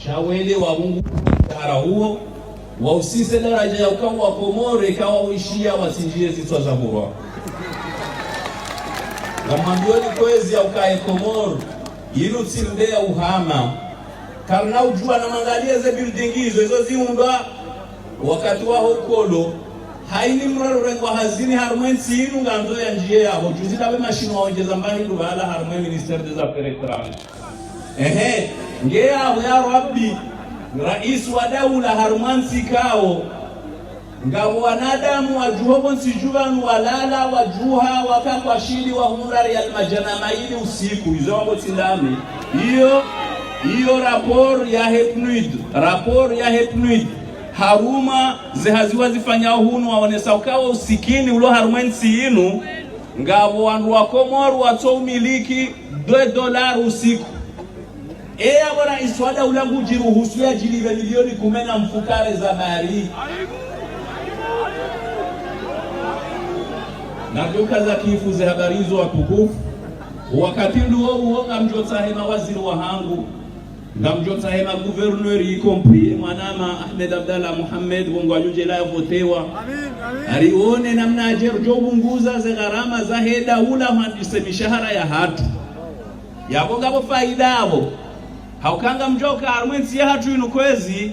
shawele wa Mungu tara huo wa usise daraja ya ukawa wa Komore kawa uishia wasinjie zitwa za burwa gamambioni kwezi ya ukae Komoro ilu tsindea uhama karna ujua na mangalia ze building hizo ziundwa wakati wa hokolo haini mraro rengwa hazini harmwensi inu nganzo ya njie yabo juzi dawe mashino waongeza mbani lubala harmwe minister des affaires étrangères ngea ya Rabbi rais wa daula harmansi kao ngabo wanadamu wajuho nsijuvanu walala wajuha wakakwa shili wa humrari ya majana maili usiku hizo wako tindami hiyo rapor ya hepnuid haruma zehaziwa zifanya hunu waonesa ukawa usikini ulo harmansi inu ngabo wandu wa Komoro wato umiliki $2 usiku bora iswada ulangu jiruhusu ya jilive milioni kumena mfukare za mari na duka za kifuze habarizo wa tukufu wakati nduo uonga mjota hema waziri wa hangu na mjota hema gouverneur y compris mwanama Ahmed Abdallah Mohamed bongo ajuje la votewa alione namna ajerjo bunguza ze gharama za heda ula handise mishahara ya hatu yabo ngabo faida abo haukanga mjoka armwensi ya hatu inu kwezi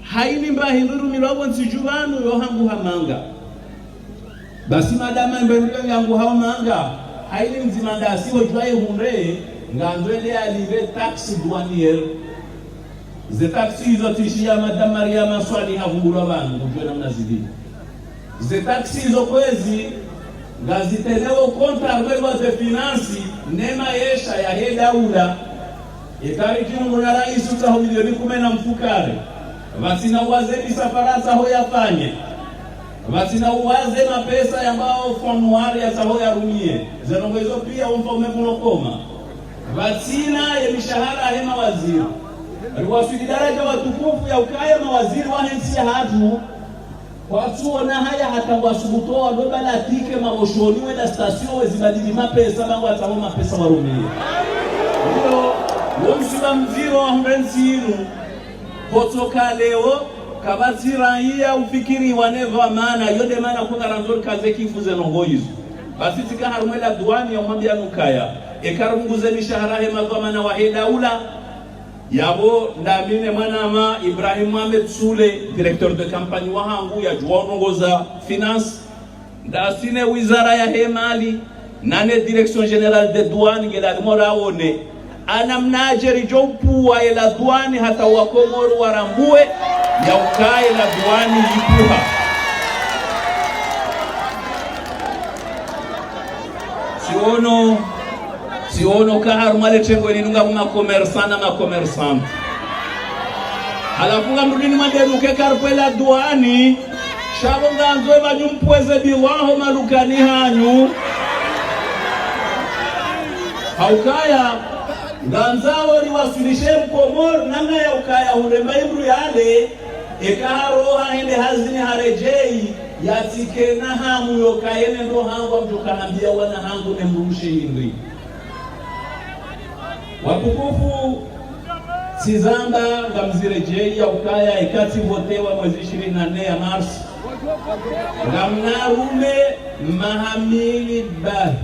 haini mbahinduru milwabo nsijuvanu yohangu hamanga basi madama mbenu yangu hamanga haini mzimandasi wajuwaye hunre nganzwele alive taxi douanier ze taxi hizo tishia madama Mariama Swali havungura banu kujwe na mnazidi ze taxi hizo kwezi ngazitelewo kontra arwewa ze finansi nema yesha ya heda ula ikariki mwana rais utaho milioni kumena mfukare vasina uwaze misafarata ho yafanye vasina uwaze mapesa yambao fonuari ataho yarumie zenongezo pia umfaume munokoma vasina ya mishahara hema waziri aliwafiki daraja watukufu ya ukaya mawaziri wahensi ya hatu watuona haya hata wasubutoa doba la tike maboshoniwe na stasio wezibadili mapesa bangu ataho mapesa warumie Womsiba mziro wa mbensi inu Kotoka leo Kabazira iya ufikiri waneva maana Yode maana kuna ranzori kaze kifuze nongoizu Basi tika harumela duani ya umambia nukaya Ekarunguze mishahara hema kwa mana waheda ula Yabo ndamine manama Ibrahim Mohamed Sule Directeur de campagne wahangu ya juwa nongoza finance Ndasine wizara ya hemali Nane direction générale de douane Gela mora one anamnajeri jopuwa ila duani hata wa Komoro warambue ya ukae la duani ipuha siono kahar male chengo ininunga makomersant halafunga mrudini maderuke karpela duani shabonga nzoe vanyumpweze biwaho malukani hanyu haukaya Ganzao liwasilishe Komoro namna ya ukaya uremba imru yale ekaroha hende hazini harejei yatike na hamu yokayene ndo hangu mjokanambia wana hangu nemrushe hindri watukufu Sizamba ngamzirejei ya ukaya ikati votewa mwezi 24 ya Marsi ngamnarume mahamili bahi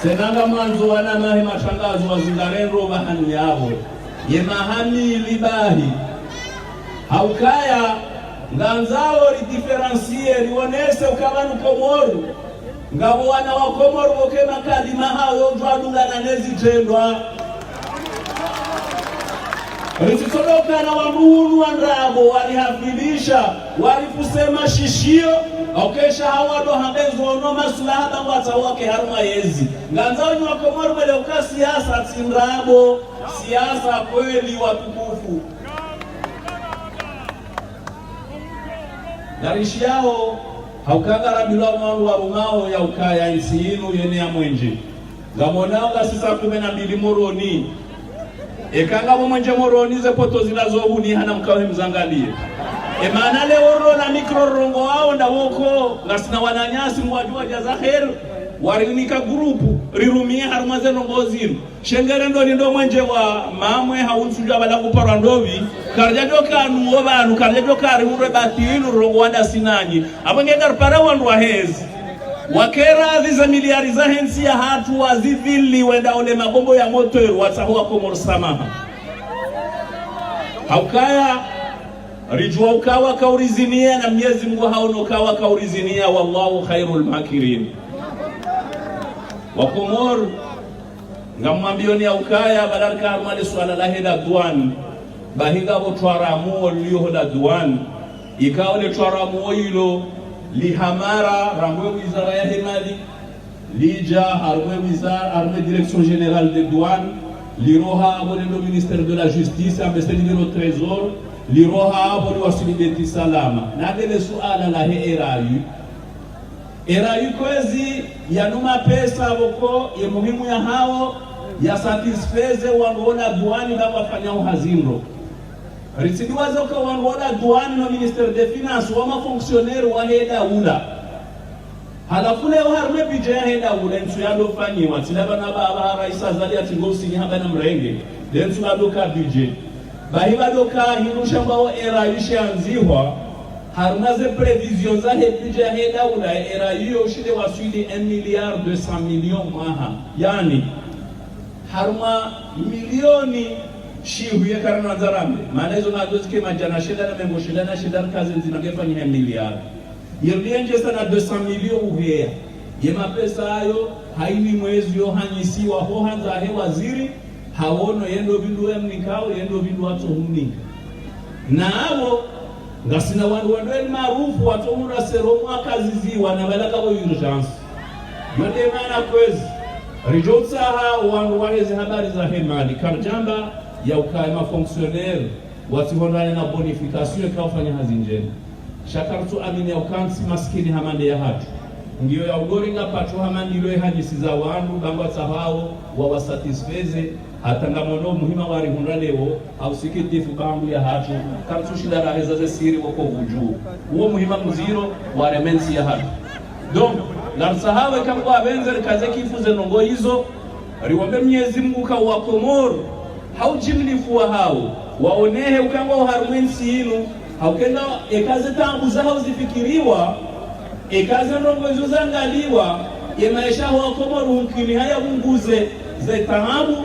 Senanga manzo wana mahi matangazo wa zingarendo bahani yao ye mahami libahi haukaya nganzao li diferencie lionese ukabanu Komoro ngabo wana wa Komoro boke makadi mahao yojwadunga na nezi tendwa Rititodoka na wamuhunu wandrabo walihafilisha walikusema shishio okesha hawado hambezo ono maslaha bangu atawake haruma yezi nganzao ni wa Komoro mwele uka siasa tindrabo siasa kweli watukufu Narishi yao haukanga rabila mwangu wa rumao ya ukaya insi inu yene ya mwenji Gamonao la sisa 12 moroni Ekanga mwenje moroni ze poto zilazobu ni hana mkawe mzangalie Emana leo ro na mikro rongo wao nda woko ngasina wananyasi mwajua jaza heri warinika grupu rirumie harumaze nongoziru shengere ndo mwenje wa mamwe haunsuja bala kuparwa ndovi karjajo kanu obanu karjajo kari ure batilu rongwanda sinanyi abangenda rupara wandu wa hezi wakera ziza miliari za hensi ya hatu wazivili wenda ole mabombo ya motoru watahua Komoro samaha haukaya rijua ukawa kaurizinia na Mwenyezi Mungu hauno kawa kaurizinia wallahu khairul makirin wa Komoro ngamwambioni ya ukaya badarika armale swala la heda duan bahiga bo twaramu liyo da duan ikaole twaramu hilo lihamara ramwe wizara ya hemali lija armwe wizara armwe direction générale des douanes liroha abonendo ministère de la justice ambesteni niro trésor liroha aboni wasilideti salama na dele suala la erayu kwezi yanuma pesa boko ya muhimu ya hao ya satisfeze wangoona douane baba fanyao hazimro risidiwaza kwa wangoona douane no ministère des finances wa mafonctionnaire wa heda ula halafu leo harme bija heda ula nsu yalo fanyiwa tilaba na baba raisa zali atingosi ni haba na mrenge densu badoka budget bahiba doka hirusha mbao erayu shanziwa harunaze prévisions za budget heda ula erayu ushide wasili 1 milliard 200 millions mwaha yani haruma milioni shihuye karana zarambe maana hizo nadozi kema jana shida na mengo shida na shida kazi zinagefanya miliari yirlienje sana 200 milioni uhea yema pesa hayo haini mwezi yo hanyisiwa ho hanza he waziri hawono yendo bindu emnikao yendo bindu watu humnika na hao ngasina wandu wendweni maarufu watu humura seromu akaziziwa na balaka bo urgence yonde maana kwezi rijotsa wandu waheze habari za hemali karjamba ya ukaima fonctionnaire watihondane na bonification kafanya hazinjeni shakartu amini ya ukansi maskini hamande ya hatu ngiyo ya ugoringa patu hamandi ilo hanyisi za wandu bangwa sahao wawasatisfeze hatangamono muhima wari hunralewo au sikitifu bangu ya hatu kartu shidara hezaze siri wako vujuu uo muhima mziro waremensi ya hatu donc larsahawe kangwa benzer kaze kifuze nongo hizo riwambe Mwenyezi Mungu ka wa Komoro haujimlifu wa hao waonehe ukangwa uharumwensi inu haukenda ekaze tambu za hao zifikiriwa ekaze nongo hizo zangaliwa ye maisha wa Komoro mkini haya munguze ze tahabu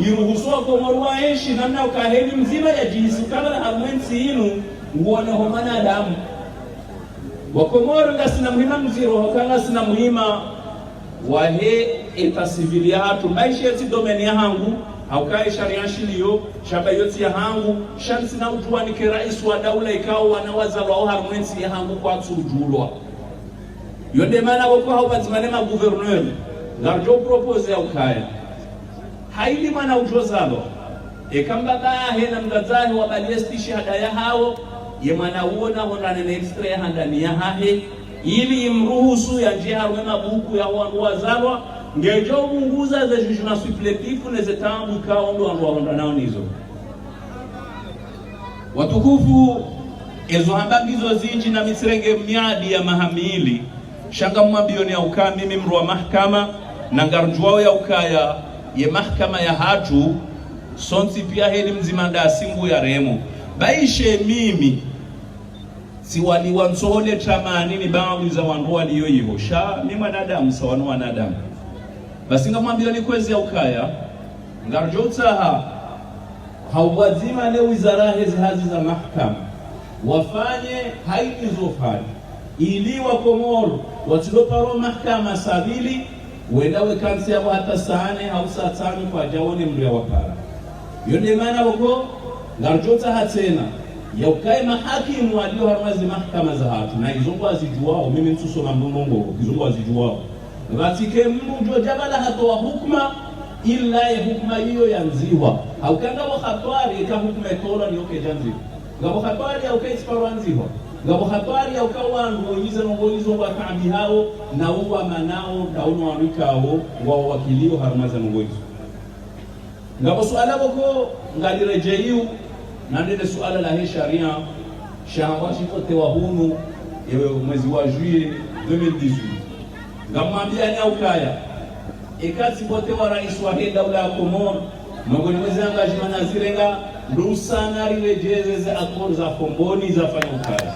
iruhusuwa Komoro waeshi namna ukaheli mzima ya jinsi kama harumwensi inu uone homana adamu Wakomoro ngasina muhima mziro hokanga sina muhima wahe eta civil ya hatu maisha yeti domeni ya hangu haukai sharia shiliyo shaba yoti ya hangu shansi na ujuwa nike rais wa daula ikao wanawazalwa au harmwensi ya hangu kwa tsu ujulwa yonde mana wako haupazimane ma gouverneur ngarjo propose ya ukaya haili mana ujozalo ekamba bahe na mgazahi wa baliesti shahada ya hao yemana uona honane na extra ya handani ya hahe ili imruhusu ya njia harume mabuku ya wandu wazalwa ngejo munguza za jujuna supletifu neze tambu kao ndo wandu wahonda nao nizo watukufu ezo hambagizo zinji na misrenge miadi ya mahamili shanga mwabioni ya ukaa mimi mruwa mahkama na ngarjuwao ya ukaya ye mahkama ya hatu sonsi pia heli mzimanda asimbu ya remo baishe mimi si waliwa nsohole chamani ni bangu za wandu waliyo hivo sha ni mwanadamu sawanu wanadamu basi ngamwambia ni kwezi ya ukaya ngarjotsaha hauwazima ne wizara hizi hazi za mahkama wafanye haiti zofanya ili wa Komoro watuloparo mahkama sabili wendawe kansi yabo hata saane au saa tano kwa jawone mdu ya wapara yonde maana wako ngarjotsaha tena ya ukae mahakimu walio harmazi mahkama za hatu na izongo azijuwao mimi mtuso na mbongo izongo azijuwao watike mdu jabala hatoa hukma illa ya hukma hiyo yanziwa haukanga wa khatwari ka hukma etola ni oke janziwa ngabo khatwari au kai sparanziwa ngabo khatwari au kawangu yize nongoizo wa kambi hao na uwa manao dauno wanikao wa wakilio harmaza nongoizo ngabo suala boko ngalirejeiu nandele suala la hii sharia shahawashi kote wa hunu mwezi wa juillet 2018 ngamwambia ni ukaya ikazi bote wa rais wa daula ya Komoro mongoni mwezanga jimana zirenga ndusana rilejeze za akor za komboni za fanya ukaya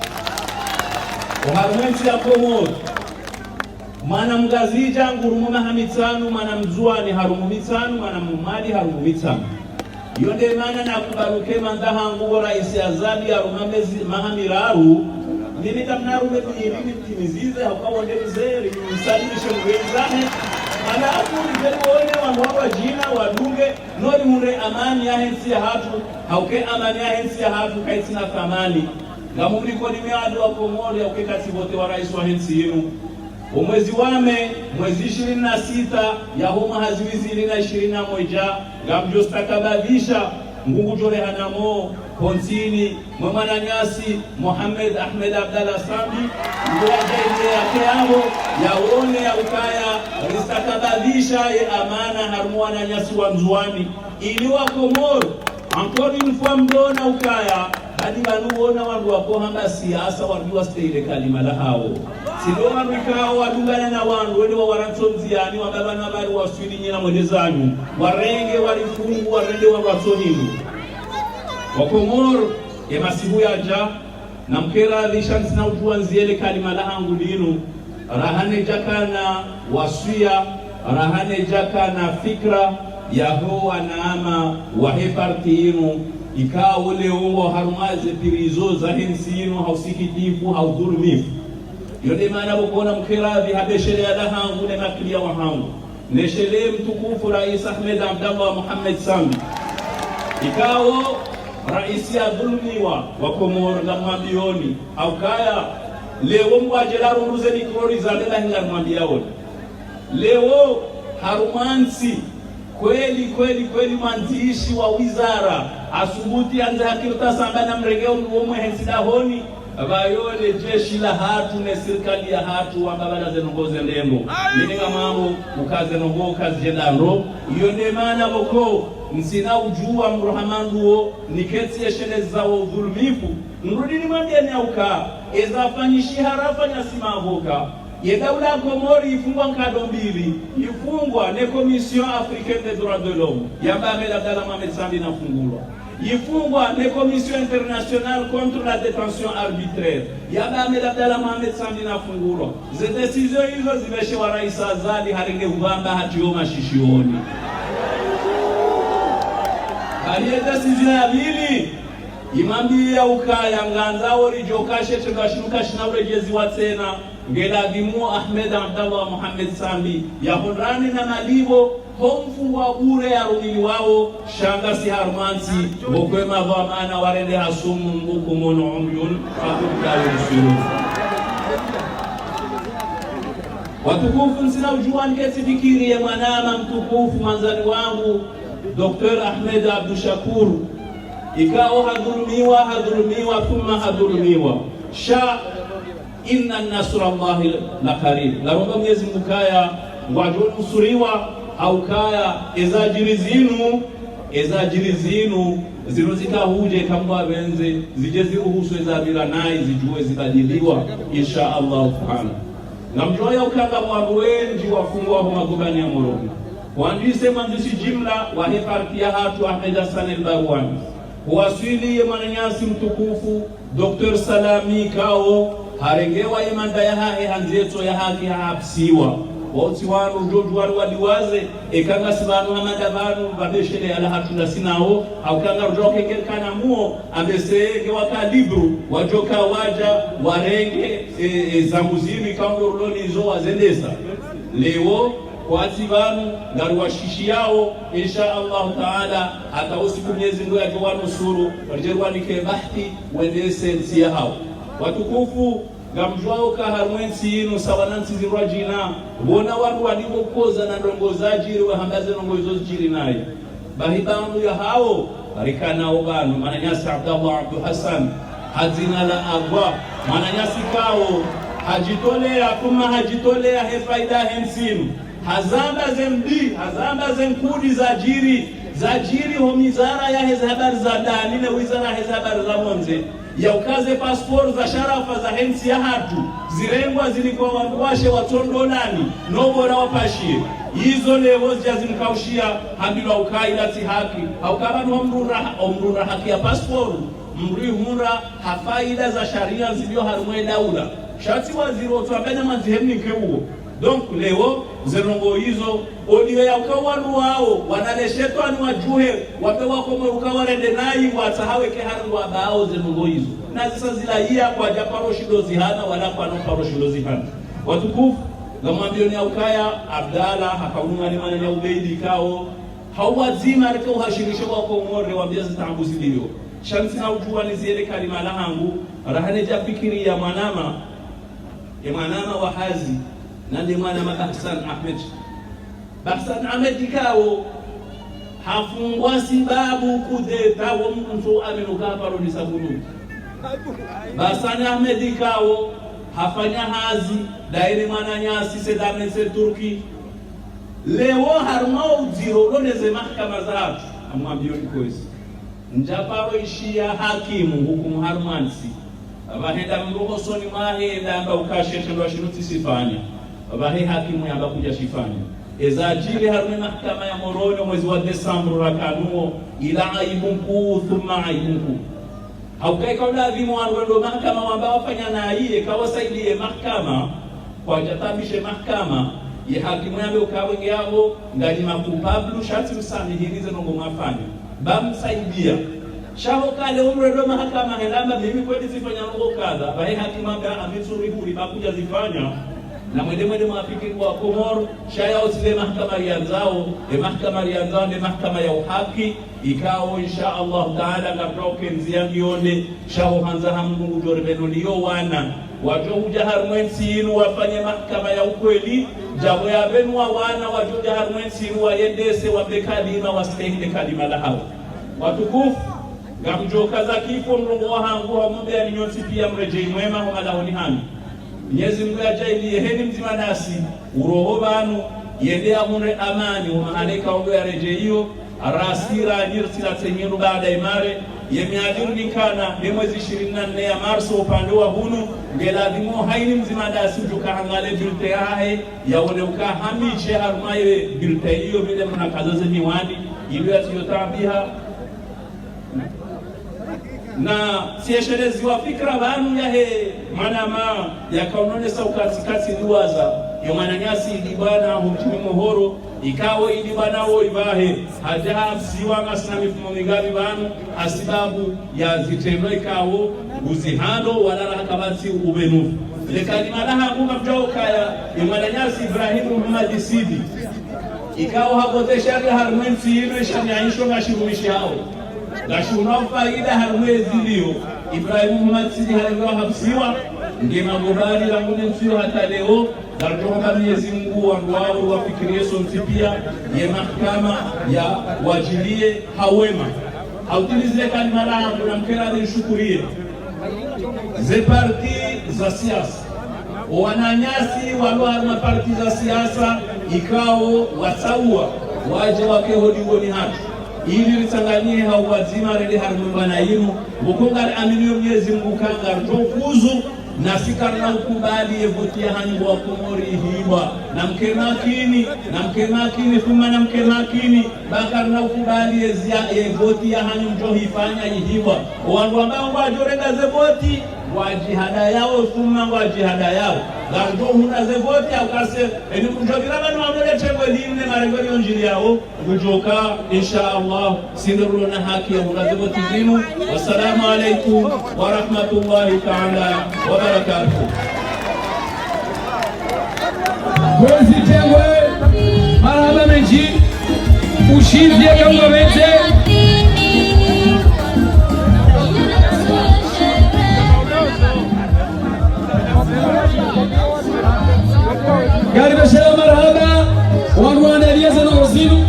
uharumenti ya Komoro mana mgazija ngurumuma hamitsanu mana mzuani harumu mitsanu mana mumadi harumu mitsanu yonde mana na kubaruke mandaha ngugo raisi azadi ya rumamezi mahamiraru nini tamnarume kujirini mtimizize haukawa ndemzeri msalimishe mwezahe mana akuri jeliwone wanguwa jina wadunge nori mure amani ya hensi ya hatu hauke amani ya hensi ya hatu kaitina thamani ngamumliko ni meadu wa Komoro ya ukekati bote wa rais wa hensi yenu umwezi wame mwezi 26 ya homa haziwizi 2021 ngamjo stakabadisha ngungu jore hanamo Ponsini Mwamana Nyasi Mohamed Ahmed Abdallah Sambi ngoja ile yake yao yaone ya ukaya ristakabadisha ye amana harmuana Nyasi wa Mzuani ili wa Komoro ankori mfua mdona ukaya hadi banuona wangu wako hamba siasa wangu wasteile kalima la hao sidoma mikao wadungana na wangu wende wa warantomziani wababana wabari waswili nyina mwelezanyu warenge walifungu warende wa wasonimu Wakomoro ya masibu ya ja na mkera lishansi na ujua nziele kalima la hangu linu rahane jaka na waswia rahane jaka na fikra ya hoa naama waheparti inu ikawa ule ungo harumaze pirizo za hensi inu hausikitifu haudhurumifu yode maana bukona mkeravi habeshele ya hangu ne makilia wa hangu neshele mtukufu Rais Ahmed Abdallah Muhammad Sambi ikawa raisi ya dhulumiwa wa Komoro na mwambioni au kaya leo mwajela runduze ni krori za lela hinga mwambiaoni leo harumansi kweli mwanzishi wa wizara asubuti anze hakirta samba na mregeo uomwe hensidahoni bayole jeshi la hatu ne serikali ya hatu ambabana zenongoze ndembo ninga mambo ukaze nongo kazi jendaro iyo ndemana boko msina ujua mrohamanduo niketi yeshele zao dhulumifu nrudini mwambia ni auka ezafanyishi harafa nyasimavuka ye daula Komori ifungwa nkado mbili ifungwa ne Commission Africaine des Droits de l'Homme yamba Ahmed Abdallah Mohamed Sambi na fungulwa ifungwa ne Commission Internationale contre la détention arbitraire yamba Ahmed Abdallah Mohamed Sambi na fungulwa ze decision hizo zimeshewa Rais Azadi harenge hubamba hatioma shishioni haliye decision ya bili imambia ukaya nganzao rijokashe tukashinuka shinawrejezi wa tena ngelagimu Ahmed Abdallah Muhammad Sambi ya honrani na malivo homfungwa bure ya rumili wao shanga si harmansi mbokwema dhamana warende hasumu mbuku mono umyun fatukali usiru watukufu nsina ujuwa nketi fikiri ya manama mtukufu manzani wangu Dr. Ahmed Abdul Shakur ikao hadhulumiwa thumma hadhulumiwa inna nasrallahi la qarib laromba Mwenyezi Mungu kaya ngwajunusuriwa au kaya ezajiri zinu zinozikahuje kamba benze zije ziruhusu ezabira nayi zijue zibadiliwa insha Allah subhanahu na mjoya ukanga mwangu wengi wafungwa kwa magobani ya Moroni waandise mwandishi jimla wa heparti ya hatu Ahmed Hassan al-Barwani huwasili Mwananyasi mtukufu Dr. Salami kao harengewa imanda ya hae hanzeto ya haki haapsiwa woti wanu jojuwaru waliwaze ekanga sibanu hamadabanu babeshele ala hatunda sinao haukanga rojoke ngelkana muo ambesege wakalibru wajoka waja warenge zambuzini kaundo ruloni zo wazendesa leo wati wanu ngaruwashishi yao insha Allah taala hata usiku Mwenyezi Mungu yajowanu suru wajerwani ke bahti wendese nsiya hao watukufu gamjwao kaharwensi inu sawanansi zirwajina wona watu walivokoza na ndongozaji wa hambaze ndongozo jiri naye bahibanu ya hao barikana obanu Mwananyasi Abdallah Abdul Hassan hazina la agwa Mwananyasi kao hajitolea kuma hajitolea he faida hensinu hazamba zemdi hazamba zenkudi za jiri zajiri ho mizara ya heza habari za dani na wizara heza habari za monze ya ukaze passport za sharafa za hensi ya hatu zirengwa zilikuwa wanduwashe watondolani nobora wapashie hizo lewo zimkaushia hambilwa ukailati haki haukaba no mrura haki ya passport mri humra hafaida za sharia zilio harumwe daula shati waziri otwabanya manzihemni nkeuo donc leo zerongo hizo audio ya ukawaru wao wanaleshetwa ni wajuhe wapewa komwe ukawarende nayi watahaweke haru wabao zerongo hizo na sasa zilaia kwa japaro shidozi hana wala kwa no paro shidozi hana watukufu gamwambio ni ukaya Abdalla hakaunga ni maneno ya ubeidi kao hawazima reka uhashirishe kwa komore wambia zitambuzi lio shansi na ujua ni zile kalima lahangu rahane jafikiri ya mwanama wa hazi na ndi mwanama Bahsan Ahmed kao hafungwa sababu kudeta wa mtu amenuka paro ni sabunu Bahsan Ahmed kao hafanya hazi daire mwananyasi sedamese Turki leo harmau ziro loneze mahakama zatu amwambio ni kwezi njaparo ishia hakimu hukumu harmansi abahenda mruhosoni mahenda amba ukashetwa shinuti sifanya abahe hakimu yamba kuja shifanya ezajili harume mahakama ya Moroni mwezi wa Desemba rakanuo ila aibunku thumma aibunku haukai kaula vimu wanwendo mahakama wamba wafanya na iye kawasaidie mahakama kwa jatabishe mahakama ye hakimu yambe ukawenge yao ngani makupablu shati msamihirize nongo mwafanya bamsaidia shaho kale umredo mahakama helamba mimi kweli zifanya nongo kadha bahe hakimu anga amitsuri huri bakuja zifanya na mwende mwafiki kwa Komoro shaya usile mahakama rianzao mahakama rianzao ni mahakama ya uhaki ikao insha Allah taala ngatoke nziangione shaho hanza hamungu jorbeno liyo wana wajo ujaharmwensi inu wafanye mahakama ya ukweli jabo ya benwa wana wajo ujaharmwensi inu wayendese wabekadima wastehinde kadima lahao watukufu gamjoka za kifo mrongo wahangu wa mbe alinyonsi pia mrejei mwema humalahoni hami Mwenyezi Mungu ajalie heni mzima nasi uroho banu yende amune amani umahaleka ongo ya rejeio arasira nyirsila tenyeru baada imare yemiadiru nikana mwezi 24 ya Marso upande wa hunu ngeladhimo haini mzima nasi ujuka hangale bilte yahe ya ule uka hamiche harumaye bilte hiyo vile mnakazaze miwani ili atiyotabiha na siesherezi wa fikra banu yahe manama yakaononesa ukatikati duwaza yo mananyasi idibana humtimi muhoro ikawo idibana wo ibahe hajaha siwa masna mifumo migabi banu asibabu ya zitendo ikawo uzihano wala rakabati ubenu le kalima laha nguma mjoka ya mananyasi Ibrahimu Muhammad Sidi ikawo habotesha harmensi ile shaniaisho ngashirumishi hao Gashuna faida harwezi liyo Ibrahimu Muhammad Sidi haliwa hapsiwa ngema gobali la mune msiwa hata leo Darjonga Mwenyezi Mungu wanduwao wafikirie sontipia ye mahakama ya wajilie hawema hautilize kalima langu na mkera nishukurie ze parti za siasa wananyasi walioharma parti za siasa ikao wataua waje wake hodigoni hatu ili litanganie hauwazima rede harumba yinu mukungari aminio Mwenyezi Mungu kanga tokuzu na sikarna ukubali yevutia hangu wa Komori hiwa na mkemakini thumma na mkemakini bakarna ukubali yevutia hangu mjo hifanya hiwa wangu ambao wajorenga zevoti wajihada yao thumma wajihada yao gardo huna zevoti akase eni kujogirana ni wamele chego limne marengoni onjili yao kujoka insha Allah sindurulo na haki ya huna zevoti zinu. Wassalamu alaikum wa rahmatullahi ta'ala wa barakatuh. Gozi tengwe marhaba meji ushivye kama vete Gari bashara marhaba wangu analieza na rozinu